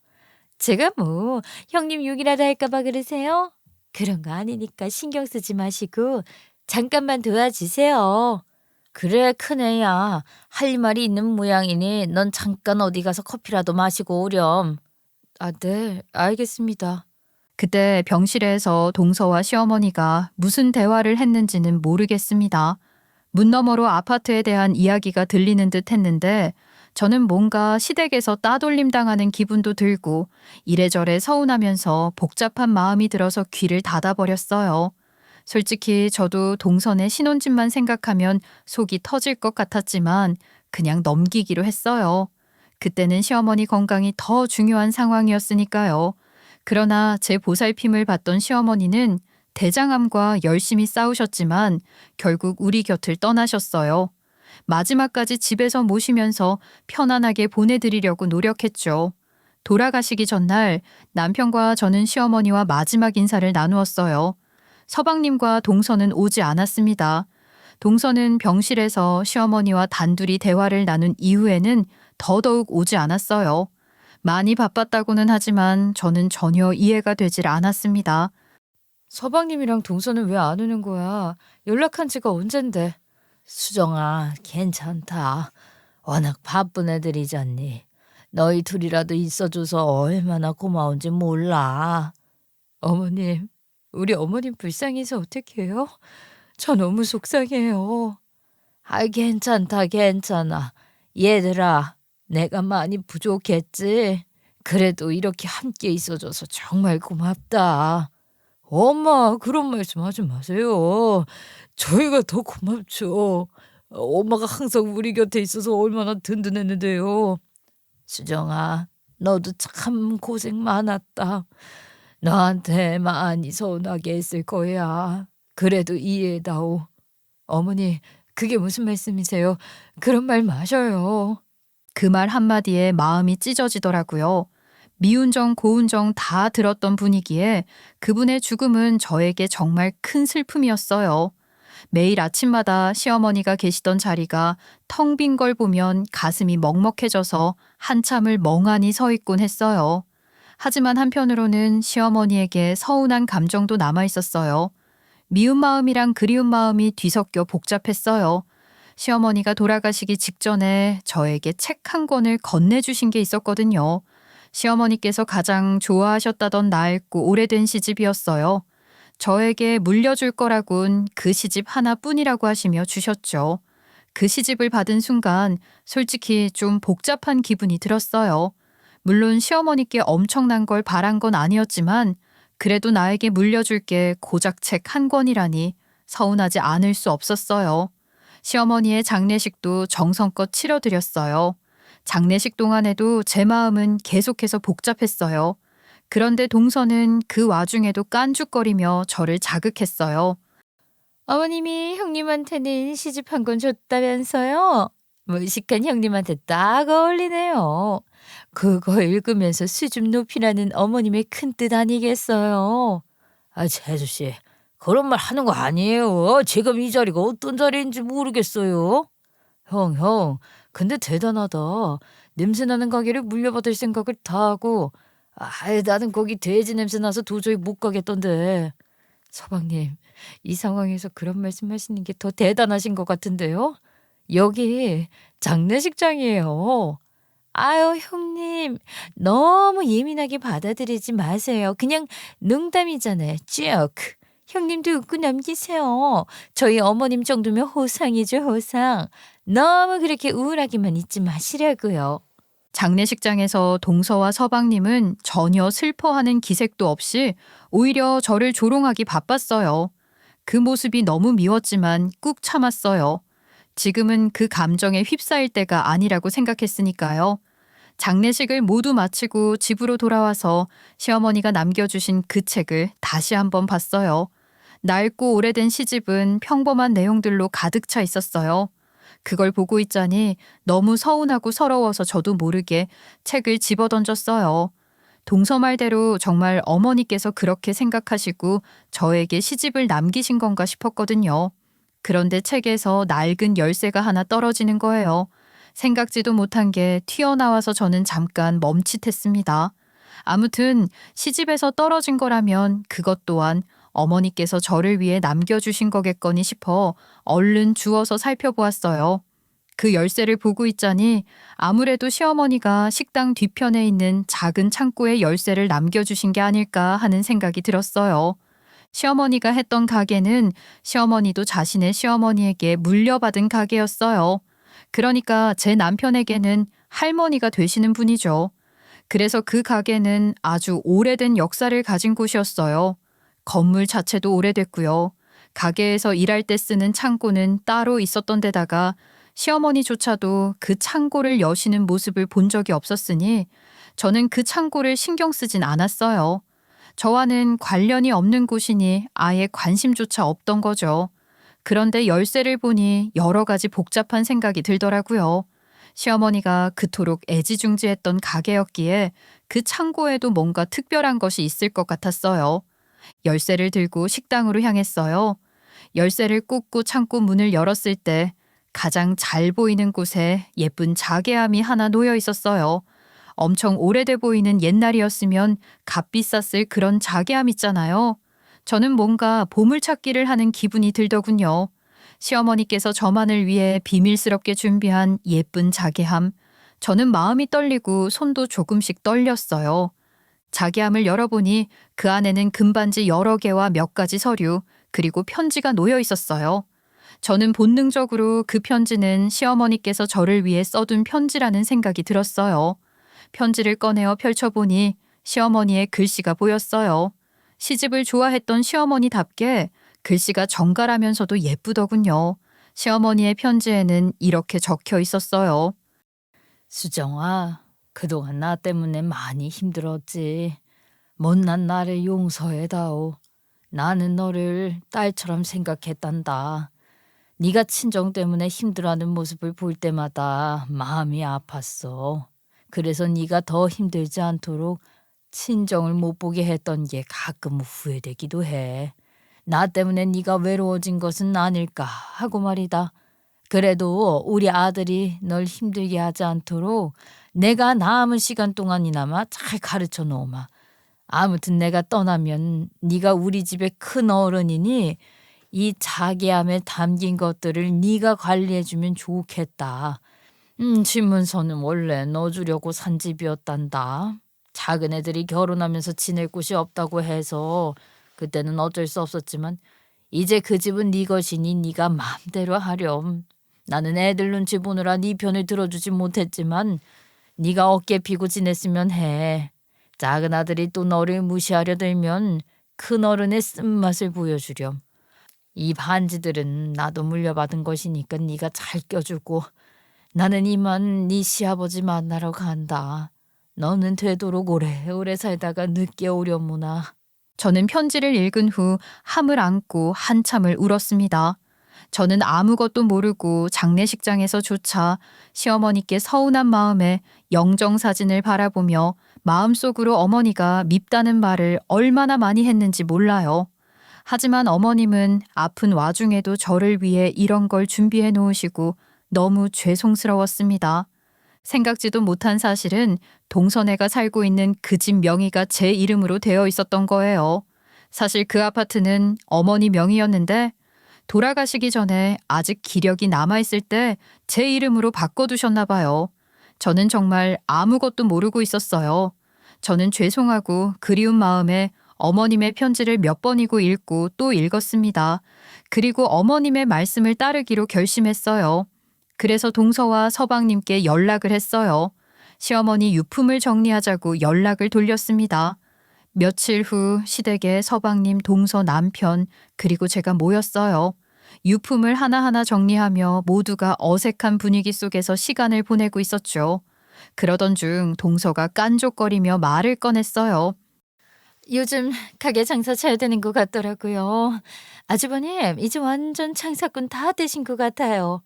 제가 뭐 형님 욕이라도 할까 봐 그러세요? 그런 거 아니니까 신경 쓰지 마시고 잠깐만 도와주세요. 그래, 큰애야. 할 말이 있는 모양이니 넌 잠깐 어디 가서 커피라도 마시고 오렴. 아, 네, 알겠습니다. 그때 병실에서 동서와 시어머니가 무슨 대화를 했는지는 모르겠습니다. 문 너머로 아파트에 대한 이야기가 들리는 듯 했는데 저는 뭔가 시댁에서 따돌림 당하는 기분도 들고 이래저래 서운하면서 복잡한 마음이 들어서 귀를 닫아버렸어요. 솔직히 저도 동선의 신혼집만 생각하면 속이 터질 것 같았지만 그냥 넘기기로 했어요. 그때는 시어머니 건강이 더 중요한 상황이었으니까요. 그러나 제 보살핌을 받던 시어머니는 대장암과 열심히 싸우셨지만 결국 우리 곁을 떠나셨어요. 마지막까지 집에서 모시면서 편안하게 보내드리려고 노력했죠. 돌아가시기 전날 남편과 저는 시어머니와 마지막 인사를 나누었어요. 서방님과 동서는 오지 않았습니다. 동서는 병실에서 시어머니와 단둘이 대화를 나눈 이후에는 더더욱 오지 않았어요. 많이 바빴다고는 하지만 저는 전혀 이해가 되질 않았습니다. 서방님이랑 동서는 왜 안 오는 거야? 연락한 지가 언젠데. 수정아, 괜찮다. 워낙 바쁜 애들이잖니. 너희 둘이라도 있어줘서 얼마나 고마운지 몰라. 어머님, 우리 어머님 불쌍해서 어떡해요? 저 너무 속상해요. 아, 괜찮다, 괜찮아. 얘들아, 내가 많이 부족했지. 그래도 이렇게 함께 있어줘서 정말 고맙다. 엄마, 그런 말씀 하지 마세요. 저희가 더 고맙죠. 엄마가 항상 우리 곁에 있어서 얼마나 든든했는데요. 수정아, 너도 참 고생 많았다. 너한테 많이 서운하게 했을 거야. 그래도 이해해다오. 어머니, 그게 무슨 말씀이세요? 그런 말 마셔요. 그 말 한마디에 마음이 찢어지더라고요. 미운정, 고운정 다 들었던 분이기에 그분의 죽음은 저에게 정말 큰 슬픔이었어요. 매일 아침마다 시어머니가 계시던 자리가 텅 빈 걸 보면 가슴이 먹먹해져서 한참을 멍하니 서 있곤 했어요. 하지만 한편으로는 시어머니에게 서운한 감정도 남아 있었어요. 미운 마음이랑 그리운 마음이 뒤섞여 복잡했어요. 시어머니가 돌아가시기 직전에 저에게 책 한 권을 건네주신 게 있었거든요. 시어머니께서 가장 좋아하셨다던 낡고 오래된 시집이었어요. 저에게 물려줄 거라곤 그 시집 하나뿐이라고 하시며 주셨죠. 그 시집을 받은 순간 솔직히 좀 복잡한 기분이 들었어요. 물론 시어머니께 엄청난 걸 바란 건 아니었지만 그래도 나에게 물려줄 게 고작 책 한 권이라니 서운하지 않을 수 없었어요. 시어머니의 장례식도 정성껏 치러드렸어요. 장례식 동안에도 제 마음은 계속해서 복잡했어요. 그런데 동서는 그 와중에도 깐죽거리며 저를 자극했어요. 어머님이 형님한테는 시집 한 권 줬다면서요? 무식한 형님한테 딱 어울리네요. 그거 읽으면서 수줍 높이라는 어머님의 큰 뜻 아니겠어요? 아, 재수 씨, 그런 말 하는 거 아니에요. 지금 이 자리가 어떤 자리인지 모르겠어요. 형, 근데 대단하다. 냄새나는 가게를 물려받을 생각을 다 하고, 나는 거기 돼지 냄새 나서 도저히 못 가겠던데. 서방님, 이 상황에서 그런 말씀하시는 게 더 대단하신 것 같은데요? 여기 장례식장이에요. 아유, 형님, 너무 예민하게 받아들이지 마세요. 그냥 농담이잖아요. 쭉. 형님도 웃고 넘기세요. 저희 어머님 정도면 호상이죠, 호상. 너무 그렇게 우울하게만 있지 마시라고요. 장례식장에서 동서와 서방님은 전혀 슬퍼하는 기색도 없이 오히려 저를 조롱하기 바빴어요. 그 모습이 너무 미웠지만 꾹 참았어요. 지금은 그 감정에 휩싸일 때가 아니라고 생각했으니까요. 장례식을 모두 마치고 집으로 돌아와서 시어머니가 남겨주신 그 책을 다시 한번 봤어요. 낡고 오래된 시집은 평범한 내용들로 가득 차 있었어요. 그걸 보고 있자니 너무 서운하고 서러워서 저도 모르게 책을 집어던졌어요. 동서 말대로 정말 어머니께서 그렇게 생각하시고 저에게 시집을 남기신 건가 싶었거든요. 그런데 책에서 낡은 열쇠가 하나 떨어지는 거예요. 생각지도 못한 게 튀어나와서 저는 잠깐 멈칫했습니다. 아무튼 시집에서 떨어진 거라면 그것 또한 어머니께서 저를 위해 남겨주신 거겠거니 싶어 얼른 주워서 살펴보았어요. 그 열쇠를 보고 있자니 아무래도 시어머니가 식당 뒤편에 있는 작은 창고에 열쇠를 남겨주신 게 아닐까 하는 생각이 들었어요. 시어머니가 했던 가게는 시어머니도 자신의 시어머니에게 물려받은 가게였어요. 그러니까 제 남편에게는 할머니가 되시는 분이죠. 그래서 그 가게는 아주 오래된 역사를 가진 곳이었어요. 건물 자체도 오래됐고요. 가게에서 일할 때 쓰는 창고는 따로 있었던 데다가 시어머니조차도 그 창고를 여시는 모습을 본 적이 없었으니 저는 그 창고를 신경 쓰진 않았어요. 저와는 관련이 없는 곳이니 아예 관심조차 없던 거죠. 그런데 열쇠를 보니 여러 가지 복잡한 생각이 들더라고요. 시어머니가 그토록 애지중지했던 가게였기에 그 창고에도 뭔가 특별한 것이 있을 것 같았어요. 열쇠를 들고 식당으로 향했어요. 열쇠를 꽂고 창고 문을 열었을 때 가장 잘 보이는 곳에 예쁜 자개함이 하나 놓여 있었어요. 엄청 오래돼 보이는 옛날이었으면 값비쌌을 그런 자개함 있잖아요. 저는 뭔가 보물찾기를 하는 기분이 들더군요. 시어머니께서 저만을 위해 비밀스럽게 준비한 예쁜 자개함. 저는 마음이 떨리고 손도 조금씩 떨렸어요. 자개함을 열어보니 그 안에는 금반지 여러 개와 몇 가지 서류, 그리고 편지가 놓여 있었어요. 저는 본능적으로 그 편지는 시어머니께서 저를 위해 써둔 편지라는 생각이 들었어요. 편지를 꺼내어 펼쳐보니 시어머니의 글씨가 보였어요. 시집을 좋아했던 시어머니답게 글씨가 정갈하면서도 예쁘더군요. 시어머니의 편지에는 이렇게 적혀 있었어요. 수정아, 그동안 나 때문에 많이 힘들었지. 못난 나를 용서해다오. 나는 너를 딸처럼 생각했단다. 네가 친정 때문에 힘들어하는 모습을 볼 때마다 마음이 아팠어. 그래서 네가 더 힘들지 않도록 친정을 못 보게 했던 게 가끔 후회되기도 해. 나 때문에 네가 외로워진 것은 아닐까 하고 말이다. 그래도 우리 아들이 널 힘들게 하지 않도록 내가 남은 시간 동안이나마 잘 가르쳐 놓으마. 아무튼 내가 떠나면 네가 우리 집의 큰 어른이니 이 자기함에 담긴 것들을 네가 관리해주면 좋겠다. 신문서는 원래 넣어주려고 산 집이었단다. 작은 애들이 결혼하면서 지낼 곳이 없다고 해서 그때는 어쩔 수 없었지만 이제 그 집은 네 것이니 네가 마음대로 하렴. 나는 애들 눈치 보느라 네 편을 들어주지 못했지만 네가 어깨 피고 지냈으면 해. 작은 아들이 또 너를 무시하려 들면 큰 어른의 쓴맛을 보여주렴. 이 반지들은 나도 물려받은 것이니까 네가 잘 껴주고 나는 이만 네 시아버지 만나러 간다. 너는 되도록 오래오래 살다가 늦게 오려무나. 저는 편지를 읽은 후 함을 안고 한참을 울었습니다. 저는 아무것도 모르고 장례식장에서조차 시어머니께 서운한 마음에 영정사진을 바라보며 마음속으로 어머니가 밉다는 말을 얼마나 많이 했는지 몰라요. 하지만 어머님은 아픈 와중에도 저를 위해 이런 걸 준비해 놓으시고 너무 죄송스러웠습니다. 생각지도 못한 사실은 동선애가 살고 있는 그 집 명의가 제 이름으로 되어 있었던 거예요. 사실 그 아파트는 어머니 명의였는데 돌아가시기 전에 아직 기력이 남아있을 때 제 이름으로 바꿔두셨나 봐요. 저는 정말 아무것도 모르고 있었어요. 저는 죄송하고 그리운 마음에 어머님의 편지를 몇 번이고 읽고 또 읽었습니다. 그리고 어머님의 말씀을 따르기로 결심했어요. 그래서 동서와 서방님께 연락을 했어요. 시어머니 유품을 정리하자고 연락을 돌렸습니다. 며칠 후 시댁에 서방님, 동서 남편, 그리고 제가 모였어요. 유품을 하나하나 정리하며 모두가 어색한 분위기 속에서 시간을 보내고 있었죠. 그러던 중 동서가 깐족거리며 말을 꺼냈어요. 요즘 가게 장사 잘 되는 것 같더라고요. 아주버님, 이제 완전 창사꾼 다 되신 것 같아요.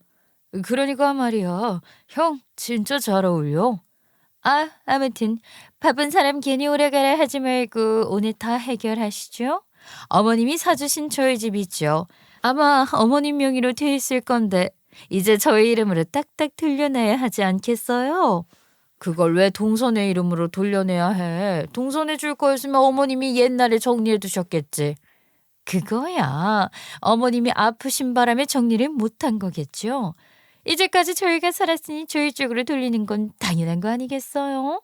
그러니까 말이야. 형, 진짜 잘 어울려. 아무튼 바쁜 사람 괜히 오래가라 하지 말고 오늘 다 해결하시죠. 어머님이 사주신 저희 집 있죠. 아마 어머님 명의로 돼 있을 건데 이제 저희 이름으로 딱딱 돌려내야 하지 않겠어요? 그걸 왜 동선의 이름으로 돌려내야 해? 동선해 줄 거였으면 어머님이 옛날에 정리해 두셨겠지. 그거야. 어머님이 아프신 바람에 정리를 못한 거겠죠. 이제까지 저희가 살았으니 저희 쪽으로 돌리는 건 당연한 거 아니겠어요?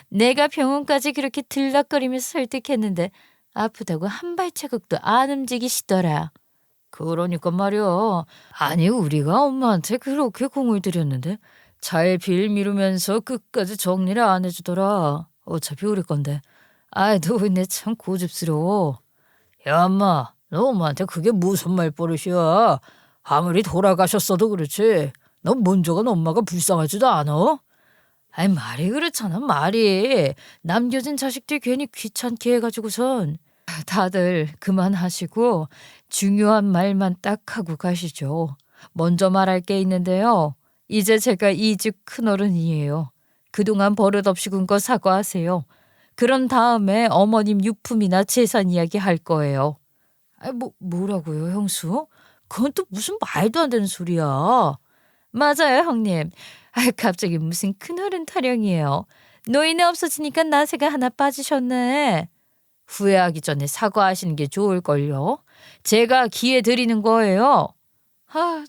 내가 병원까지 그렇게 들락거리면서 설득했는데 아프다고 한 발자국도 안 움직이시더라. 그러니까 말이야. 아니 우리가 엄마한테 그렇게 공을 들였는데 잘 빌 미루면서 끝까지 정리를 안 해주더라. 어차피 우리 건데. 너 근데 참 고집스러워. 야 엄마, 너 엄마한테 그게 무슨 말버릇이야. 아무리 돌아가셨어도 그렇지. 넌 먼저 간 엄마가 불쌍하지도 않아? 말이 그렇잖아 말이. 남겨진 자식들 괜히 귀찮게 해가지고선. 다들 그만하시고 중요한 말만 딱 하고 가시죠. 먼저 말할 게 있는데요. 이제 제가 이 집 큰어른이에요. 그동안 버릇없이 군 거 사과하세요. 그런 다음에 어머님 유품이나 재산 이야기 할 거예요. 뭐라고요, 형수? 그건 또 무슨 말도 안 되는 소리야. 맞아요, 형님. 갑자기 무슨 큰어른 타령이에요. 노인네 없어지니까 나세가 하나 빠지셨네. 후회하기 전에 사과하시는 게 좋을걸요. 제가 기회 드리는 거예요.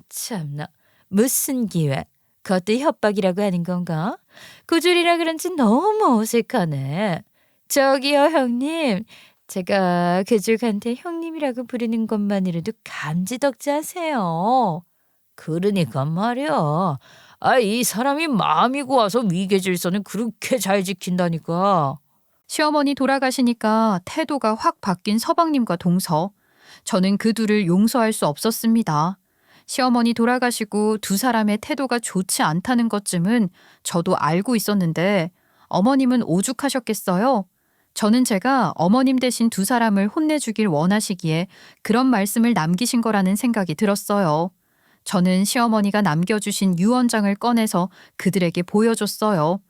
참나. 무슨 기회? 그것도 협박이라고 하는 건가? 고졸이라 그런지 너무 어색하네. 저기요, 형님. 제가 그쪽한테 형님이라고 부르는 것만으로도 감지덕지하세요. 그러니까 말이야. 이 사람이 마음이 고와서 위계질서는 그렇게 잘 지킨다니까. 시어머니 돌아가시니까 태도가 확 바뀐 서방님과 동서. 저는 그 둘을 용서할 수 없었습니다. 시어머니 돌아가시고 두 사람의 태도가 좋지 않다는 것쯤은 저도 알고 있었는데 어머님은 오죽하셨겠어요? 저는 제가 어머님 대신 두 사람을 혼내주길 원하시기에 그런 말씀을 남기신 거라는 생각이 들었어요. 저는 시어머니가 남겨주신 유언장을 꺼내서 그들에게 보여줬어요.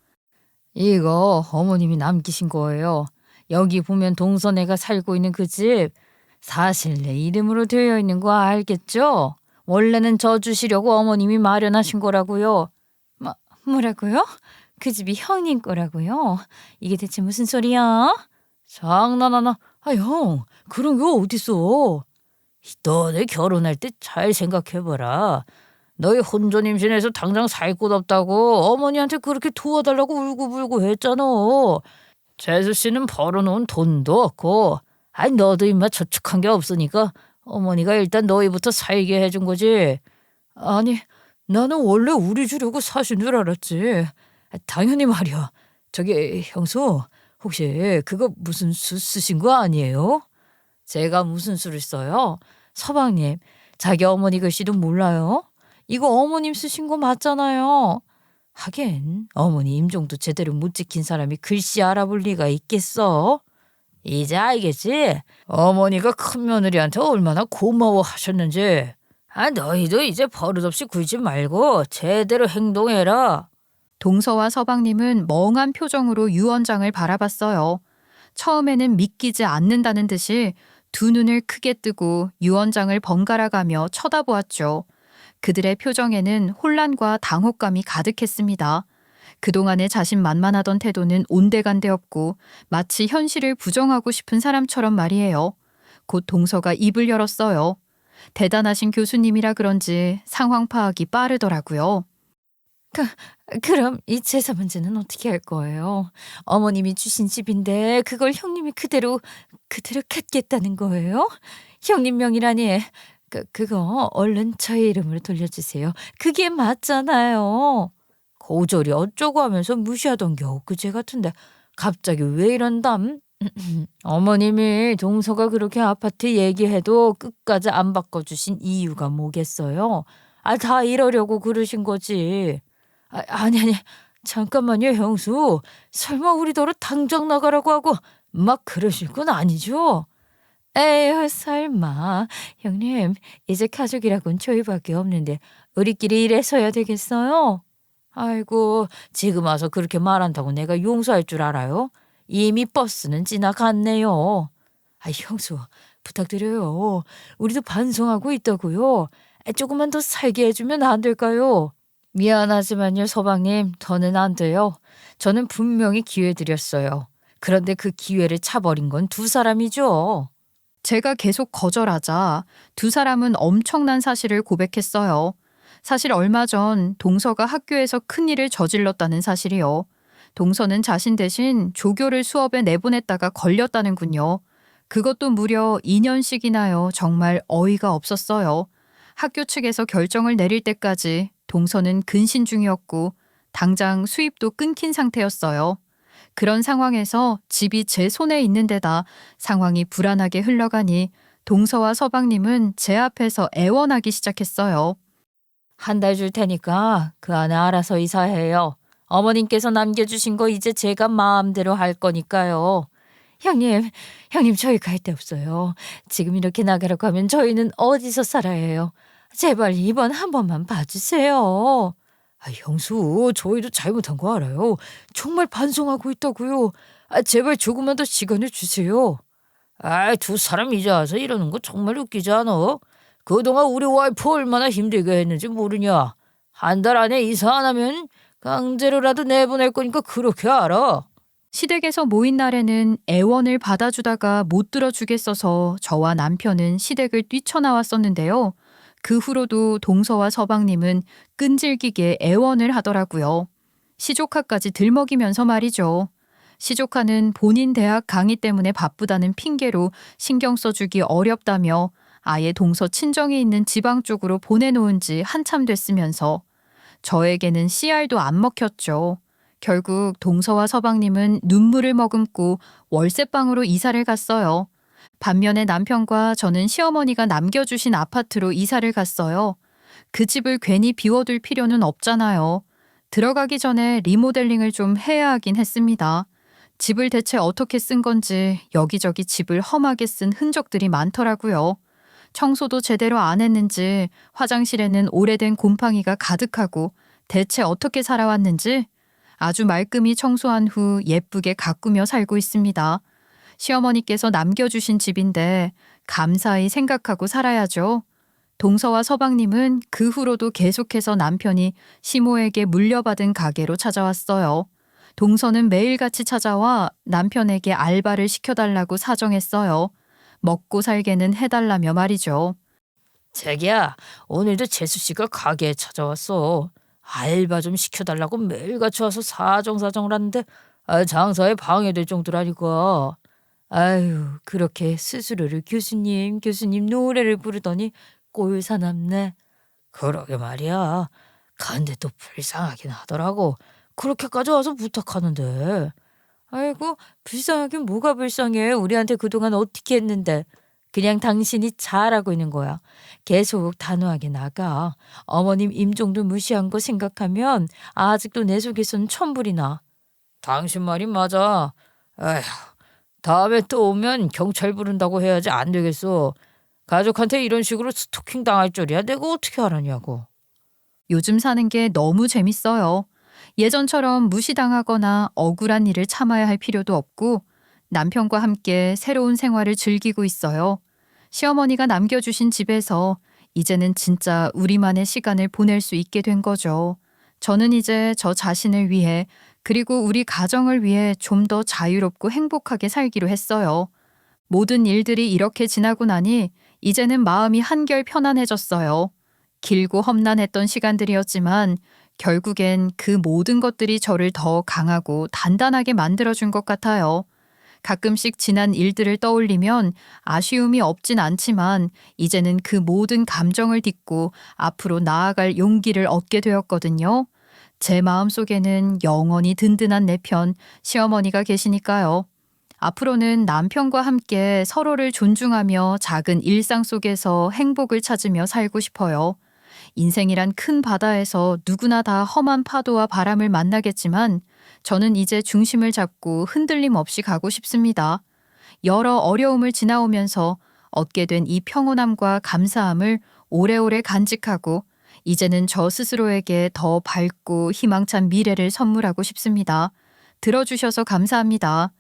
이거 어머님이 남기신 거예요. 여기 보면 동서네가 살고 있는 그 집 사실 내 이름으로 되어 있는 거 알겠죠? 원래는 저 주시려고 어머님이 마련하신 거라고요. 뭐라고요? 그 집이 형님 거라고요? 이게 대체 무슨 소리야? 장난하나? 형, 그런 게 어딨어? 너네 결혼할 때 잘 생각해봐라. 너희 혼전 임신해서 당장 살 곳 없다고 어머니한테 그렇게 도와달라고 울고불고 했잖아. 재수 씨는 벌어놓은 돈도 없고 너도 임마 저축한 게 없으니까 어머니가 일단 너희부터 살게 해준 거지. 아니, 나는 원래 우리 주려고 사신 줄 알았지. 당연히 말이야. 저기 형수, 혹시 그거 무슨 수 쓰신 거 아니에요? 제가 무슨 수를 써요? 서방님, 자기 어머니 글씨도 몰라요? 이거 어머님 쓰신 거 맞잖아요. 하긴 어머니 임종도 제대로 못 지킨 사람이 글씨 알아볼 리가 있겠어? 이제 알겠지? 어머니가 큰 며느리한테 얼마나 고마워하셨는지. 너희도 이제 버릇없이 굴지 말고 제대로 행동해라. 동서와 서방님은 멍한 표정으로 유언장을 바라봤어요. 처음에는 믿기지 않는다는 듯이 두 눈을 크게 뜨고 유언장을 번갈아 가며 쳐다보았죠. 그들의 표정에는 혼란과 당혹감이 가득했습니다. 그동안의 자신만만하던 태도는 온데간데 없고 마치 현실을 부정하고 싶은 사람처럼 말이에요. 곧 동서가 입을 열었어요. 대단하신 교수님이라 그런지 상황 파악이 빠르더라고요. 그럼 이 제사 문제는 어떻게 할 거예요? 어머님이 주신 집인데 그걸 형님이 그대로 갖겠다는 거예요? 형님 명의라니. 그거 얼른 저희 이름으로 돌려주세요. 그게 맞잖아요. 고졸이 어쩌고 하면서 무시하던 게 엊그제 같은데 갑자기 왜 이런담? 어머님이 동서가 그렇게 아파트 얘기해도 끝까지 안 바꿔주신 이유가 뭐겠어요? 다 이러려고 그러신 거지. 아니, 잠깐만요, 형수. 설마 우리더러 당장 나가라고 하고 막 그러실 건 아니죠? 에휴, 설마. 형님, 이제 가족이라곤 저희밖에 없는데 우리끼리 이래서야 되겠어요? 아이고, 지금 와서 그렇게 말한다고 내가 용서할 줄 알아요? 이미 버스는 지나갔네요. 형수, 부탁드려요. 우리도 반성하고 있다고요. 조금만 더 살게 해주면 안 될까요? 미안하지만요, 서방님, 더는 안 돼요. 저는 분명히 기회 드렸어요. 그런데 그 기회를 차버린 건 두 사람이죠. 제가 계속 거절하자 두 사람은 엄청난 사실을 고백했어요. 사실 얼마 전 동서가 학교에서 큰일을 저질렀다는 사실이요. 동서는 자신 대신 조교를 수업에 내보냈다가 걸렸다는군요. 그것도 무려 2년씩이나요. 정말 어이가 없었어요. 학교 측에서 결정을 내릴 때까지 동서는 근신 중이었고 당장 수입도 끊긴 상태였어요. 그런 상황에서 집이 제 손에 있는 데다 상황이 불안하게 흘러가니 동서와 서방님은 제 앞에서 애원하기 시작했어요. 한 달 줄 테니까 그 안에 알아서 이사해요. 어머님께서 남겨주신 거 이제 제가 마음대로 할 거니까요. 형님 저희 갈 데 없어요. 지금 이렇게 나가라고 하면 저희는 어디서 살아야 해요. 제발 이번 한 번만 봐주세요. 형수, 저희도 잘못한 거 알아요. 정말 반성하고 있다고요. 제발 조금만 더 시간을 주세요. 두 사람 이제 와서 이러는 거 정말 웃기지 않아? 그동안 우리 와이프 얼마나 힘들게 했는지 모르냐? 한 달 안에 이사 안 하면 강제로라도 내보낼 거니까 그렇게 알아. 시댁에서 모인 날에는 애원을 받아주다가 못 들어주겠어서 저와 남편은 시댁을 뛰쳐나왔었는데요. 그 후로도 동서와 서방님은 끈질기게 애원을 하더라고요. 시조카까지 들먹이면서 말이죠. 시조카는 본인 대학 강의 때문에 바쁘다는 핑계로 신경 써주기 어렵다며 아예 동서 친정이 있는 지방 쪽으로 보내놓은 지 한참 됐으면서 저에게는 씨알도 안 먹혔죠. 결국 동서와 서방님은 눈물을 머금고 월세방으로 이사를 갔어요. 반면에 남편과 저는 시어머니가 남겨주신 아파트로 이사를 갔어요. 그 집을 괜히 비워둘 필요는 없잖아요. 들어가기 전에 리모델링을 좀 해야 하긴 했습니다. 집을 대체 어떻게 쓴 건지 여기저기 집을 험하게 쓴 흔적들이 많더라고요. 청소도 제대로 안 했는지 화장실에는 오래된 곰팡이가 가득하고 대체 어떻게 살아왔는지 아주 말끔히 청소한 후 예쁘게 가꾸며 살고 있습니다. 시어머니께서 남겨주신 집인데 감사히 생각하고 살아야죠. 동서와 서방님은 그 후로도 계속해서 남편이 시모에게 물려받은 가게로 찾아왔어요. 동서는 매일같이 찾아와 남편에게 알바를 시켜달라고 사정했어요. 먹고 살게는 해달라며 말이죠. 자기야, 오늘도 재수 씨가 가게에 찾아왔어. 알바 좀 시켜달라고 매일같이 와서 사정사정을 하는데 장사에 방해될 정도라니까. 그렇게 스스로를 교수님, 교수님 노래를 부르더니 꼴사납네. 그러게 말이야. 근데 또 불쌍하긴 하더라고. 그렇게까지 와서 부탁하는데. 아이고, 불쌍하긴 뭐가 불쌍해. 우리한테 그동안 어떻게 했는데. 그냥 당신이 잘하고 있는 거야. 계속 단호하게 나가. 어머님 임종도 무시한 거 생각하면 아직도 내 속에선 천불이 나. 당신 말이 맞아. 에휴, 다음에 또 오면 경찰 부른다고 해야지 안 되겠어. 가족한테 이런 식으로 스토킹 당할 줄이야 내가 어떻게 알았냐고. 요즘 사는 게 너무 재밌어요. 예전처럼 무시당하거나 억울한 일을 참아야 할 필요도 없고 남편과 함께 새로운 생활을 즐기고 있어요. 시어머니가 남겨주신 집에서 이제는 진짜 우리만의 시간을 보낼 수 있게 된 거죠. 저는 이제 저 자신을 위해 그리고 우리 가정을 위해 좀 더 자유롭고 행복하게 살기로 했어요. 모든 일들이 이렇게 지나고 나니 이제는 마음이 한결 편안해졌어요. 길고 험난했던 시간들이었지만 결국엔 그 모든 것들이 저를 더 강하고 단단하게 만들어준 것 같아요. 가끔씩 지난 일들을 떠올리면 아쉬움이 없진 않지만 이제는 그 모든 감정을 딛고 앞으로 나아갈 용기를 얻게 되었거든요. 제 마음속에는 영원히 든든한 내 편, 시어머니가 계시니까요. 앞으로는 남편과 함께 서로를 존중하며 작은 일상 속에서 행복을 찾으며 살고 싶어요. 인생이란 큰 바다에서 누구나 다 험한 파도와 바람을 만나겠지만 저는 이제 중심을 잡고 흔들림 없이 가고 싶습니다. 여러 어려움을 지나오면서 얻게 된 이 평온함과 감사함을 오래오래 간직하고 이제는 저 스스로에게 더 밝고 희망찬 미래를 선물하고 싶습니다. 들어주셔서 감사합니다.